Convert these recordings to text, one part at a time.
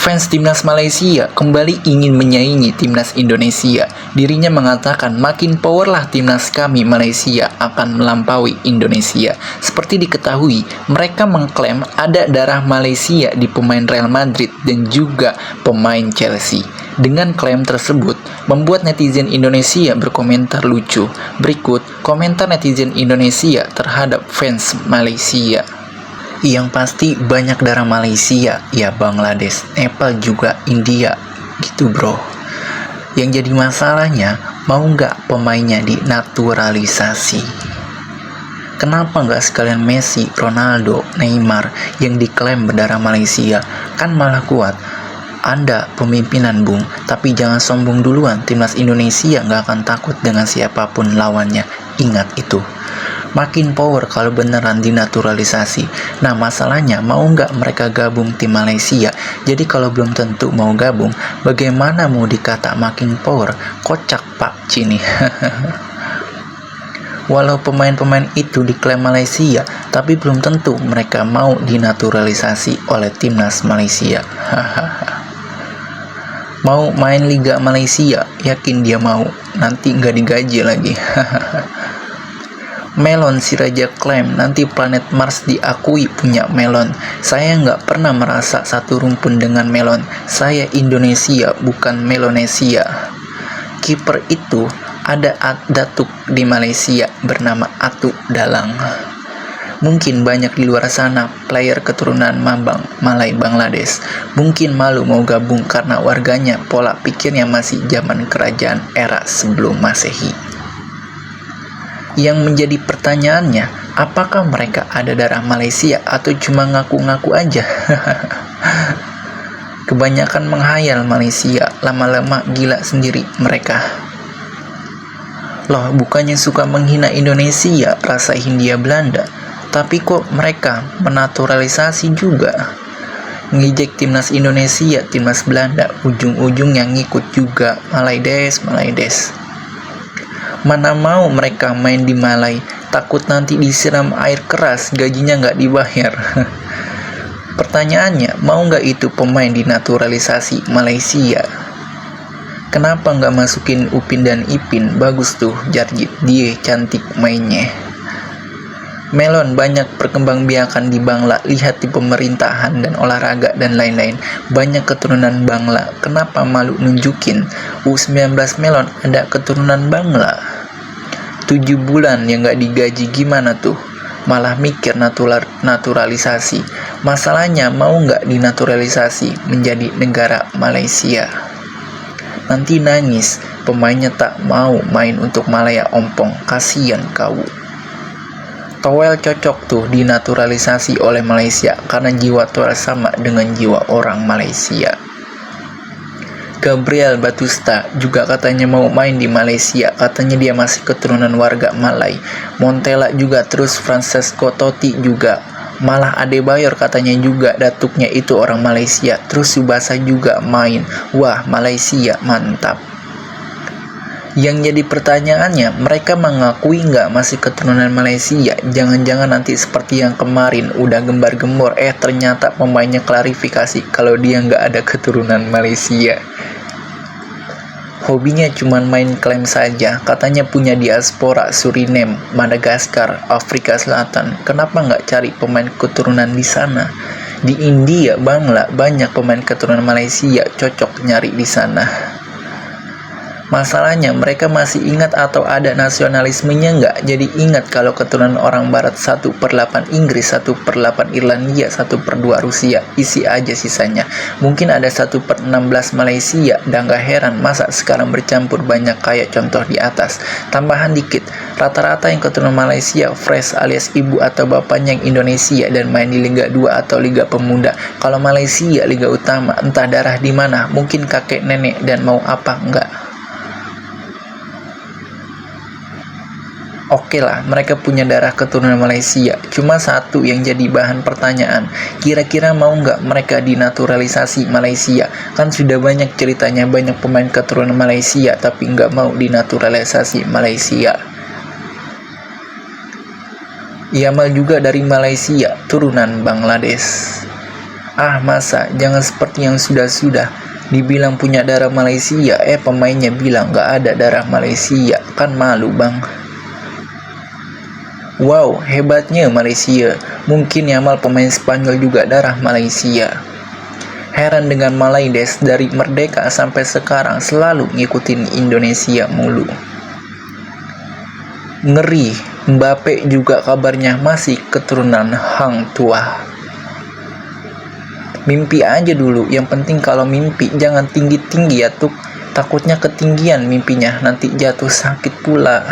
Fans timnas Malaysia kembali ingin menyaingi timnas Indonesia. Dirinya mengatakan makin power lah timnas kami Malaysia akan melampaui Indonesia. Seperti diketahui, mereka mengklaim ada darah Malaysia di pemain Real Madrid dan juga pemain Chelsea. Dengan klaim tersebut, membuat netizen Indonesia berkomentar lucu. Berikut komentar netizen Indonesia terhadap fans Malaysia. Yang pasti banyak darah Malaysia, ya Bangladesh, Nepal juga India, gitu bro. Yang jadi masalahnya, mau nggak pemainnya dinaturalisasi? Kenapa nggak sekalian Messi, Ronaldo, Neymar yang diklaim berdarah Malaysia? Kan malah kuat. Anda pemimpinan bung, tapi jangan sombong duluan. Timnas Indonesia nggak akan takut dengan siapapun lawannya. Ingat itu. Makin power kalau beneran dinaturalisasi. Nah masalahnya mau nggak mereka gabung tim Malaysia? Jadi kalau belum tentu mau gabung, bagaimana mau dikata makin power? Kocak Pak Cini. Walau pemain-pemain itu diklaim Malaysia, tapi belum tentu mereka mau dinaturalisasi oleh timnas Malaysia. Mau main Liga Malaysia, yakin dia mau. Nanti nggak digaji lagi. Melon si Raja klaim nanti planet Mars diakui punya melon. Saya nggak pernah merasa satu rumpun dengan melon. Saya Indonesia bukan Melonesia. Kiper itu ada datuk di Malaysia bernama Atu Dalang. Mungkin banyak di luar sana player keturunan Mambang, Malay, Bangladesh. Mungkin malu mau gabung karena warganya pola pikirnya masih zaman kerajaan era sebelum Masehi. Yang menjadi pertanyaannya, apakah mereka ada darah Malaysia atau cuma ngaku-ngaku aja? Kebanyakan menghayal Malaysia, lama-lama gila sendiri mereka. Loh, bukannya suka menghina Indonesia, rasa Hindia Belanda, tapi kok mereka menaturalisasi juga? Ngejek timnas Indonesia, timnas Belanda, ujung-ujungnya ngikut juga Malaydes. Mana mau mereka main di Malay, takut nanti disiram air keras, gajinya nggak dibayar. Pertanyaannya, mau nggak itu pemain dinaturalisasi Malaysia? Kenapa nggak masukin Upin dan Ipin? Bagus tuh, Jarjit, dia cantik mainnya. Melon banyak perkembangbiakan di Bangla, lihat di pemerintahan dan olahraga dan lain-lain. Banyak keturunan Bangla, kenapa malu nunjukin? U19 Melon ada keturunan Bangla. 7 bulan yang gak digaji gimana tuh? Malah mikir naturalisasi. Masalahnya mau gak dinaturalisasi menjadi negara Malaysia? Nanti nangis, pemainnya tak mau main untuk Malaya Ompong, kasian kau. Towel cocok tuh dinaturalisasi oleh Malaysia karena jiwa Towel sama dengan jiwa orang Malaysia. Gabriel Batusta juga katanya mau main di Malaysia, katanya dia masih keturunan warga Malay. Montella juga, terus Francesco Totti juga. Malah Adebayor katanya juga datuknya itu orang Malaysia. Terus Subasa juga main. Wah, Malaysia mantap. Yang jadi pertanyaannya, mereka mengakui nggak masih keturunan Malaysia? Jangan-jangan nanti seperti yang kemarin udah gembar-gembor, ternyata pemainnya klarifikasi kalau dia nggak ada keturunan Malaysia. Hobinya cuma main klaim saja, katanya punya diaspora Suriname, Madagaskar, Afrika Selatan. Kenapa nggak cari pemain keturunan di sana? Di India, Bangla, banyak pemain keturunan Malaysia, cocok nyari di sana. Masalahnya mereka masih ingat atau ada nasionalismenya nggak? Jadi ingat kalau keturunan orang barat 1/8 Inggris, 1/8 Irlandia, 1/2 Rusia, isi aja sisanya. Mungkin ada 1/16 Malaysia, dan gak heran masa sekarang bercampur banyak kayak contoh di atas. Tambahan dikit, rata-rata yang keturunan Malaysia fresh alias ibu atau bapaknya yang Indonesia dan main di Liga 2 atau Liga Pemuda. Kalau Malaysia Liga Utama, entah darah di mana, mungkin kakek nenek dan mau apa enggak. Oke lah, mereka punya darah keturunan Malaysia. Cuma satu yang jadi bahan pertanyaan, kira-kira mau nggak mereka dinaturalisasi Malaysia? Kan sudah banyak ceritanya, banyak pemain keturunan Malaysia tapi nggak mau dinaturalisasi Malaysia. Yamal juga dari Malaysia, turunan Bangladesh. Ah masa, jangan seperti yang sudah-sudah. Dibilang punya darah Malaysia, pemainnya bilang gak ada darah Malaysia. Kan malu bang. Wow, hebatnya Malaysia. Mungkin Yamal pemain Spanyol juga darah Malaysia. Heran dengan Malaydes, dari merdeka sampai sekarang selalu ngikutin Indonesia mulu. Ngeri, Mbappe juga kabarnya masih keturunan Hang Tuah. Mimpi aja dulu, yang penting kalau mimpi jangan tinggi-tinggi ya tuh. Takutnya ketinggian mimpinya, nanti jatuh sakit pula.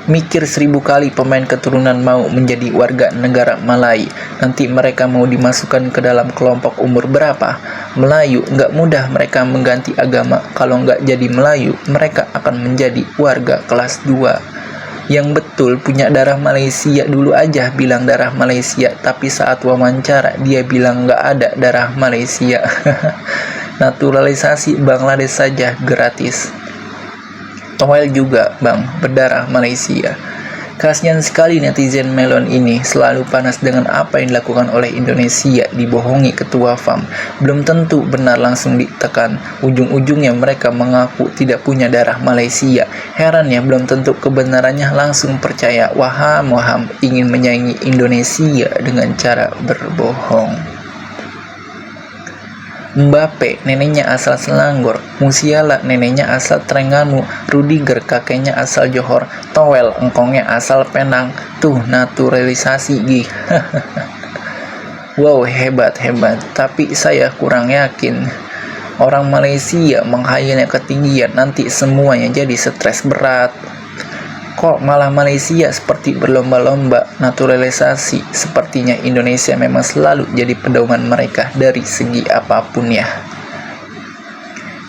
Mikir 1000 kali pemain keturunan mau menjadi warga negara Malay. Nanti mereka mau dimasukkan ke dalam kelompok umur berapa? Melayu, nggak mudah mereka mengganti agama. Kalau nggak jadi Melayu, mereka akan menjadi warga kelas 2. Yang betul punya darah Malaysia dulu aja bilang darah Malaysia. Tapi saat wawancara dia bilang nggak ada darah Malaysia. Naturalisasi Bangladesh saja gratis. Toel juga bang, berdarah Malaysia. Kasihan sekali netizen Melon ini, selalu panas dengan apa yang dilakukan oleh Indonesia, dibohongi ketua FAM. Belum tentu benar langsung ditekan, ujung-ujungnya mereka mengaku tidak punya darah Malaysia. Heran ya, belum tentu kebenarannya langsung percaya. Waham ingin menyaingi Indonesia dengan cara berbohong. Mbappe, neneknya asal Selangor. Musiala, neneknya asal Terengganu. Rudiger, kakeknya asal Johor. Toel, engkongnya asal Penang. Tuh, naturalisasi gih. Wow, hebat. Tapi saya kurang yakin. Orang Malaysia menghayalnya ketinggian, nanti semuanya jadi stres berat. Kok malah Malaysia seperti berlomba-lomba naturalisasi? Sepertinya Indonesia memang selalu jadi pedoman mereka dari segi apapun ya.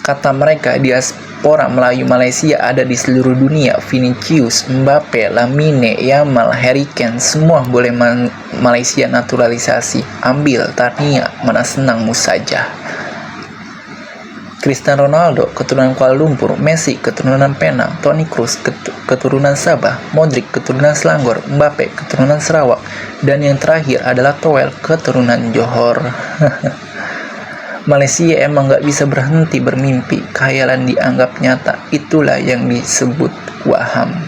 Kata mereka, diaspora Melayu Malaysia ada di seluruh dunia. Vinicius, Mbappe, Lamine, Yamal, Harry Kane, semua boleh Malaysia naturalisasi. Ambil, tahniah, mana senangmu saja. Cristiano Ronaldo keturunan Kuala Lumpur, Messi keturunan Penang, Toni Kroos keturunan Sabah, Modric keturunan Selangor, Mbappe keturunan Sarawak, dan yang terakhir adalah Toel keturunan Johor. Malaysia emang gak bisa berhenti bermimpi, khayalan dianggap nyata, itulah yang disebut waham.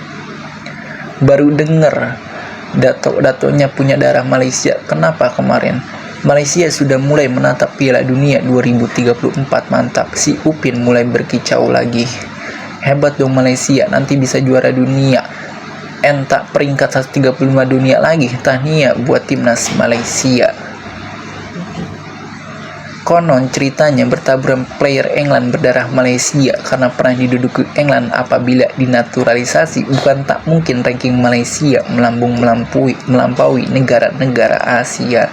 Baru denger dato-datonya punya darah Malaysia, kenapa kemarin? Malaysia sudah mulai menatap Piala Dunia 2034, mantap. Si Upin mulai berkicau lagi. Hebat dong Malaysia, nanti bisa juara dunia. Entak peringkat 135 dunia lagi. Tahniah buat timnas Malaysia. Konon ceritanya bertaburan player England berdarah Malaysia karena pernah diduduki England. Apabila dinaturalisasi, bukan tak mungkin ranking Malaysia melampaui negara-negara Asia.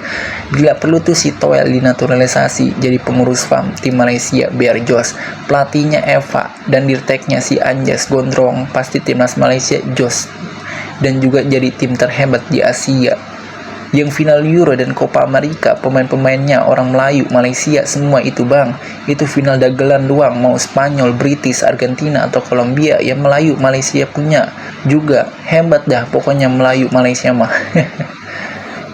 Bila perlu tuh si Toel dinaturalisasi jadi pengurus FAM tim Malaysia biar jos. Pelatihnya Eva dan dirteknya si Anjas Gondrong, pasti timnas Malaysia jos. Dan juga jadi tim terhebat di Asia. Yang final Euro dan Copa America, pemain-pemainnya orang Melayu, Malaysia semua itu bang. Itu final dagelan doang, mau Spanyol, British, Argentina atau Kolombia, yang Melayu Malaysia punya juga. Hebat dah pokoknya Melayu Malaysia mah.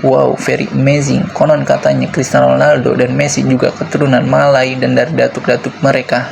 Wow, very amazing. Konon katanya Cristiano Ronaldo dan Messi juga keturunan Malay dan dari datuk-datuk mereka.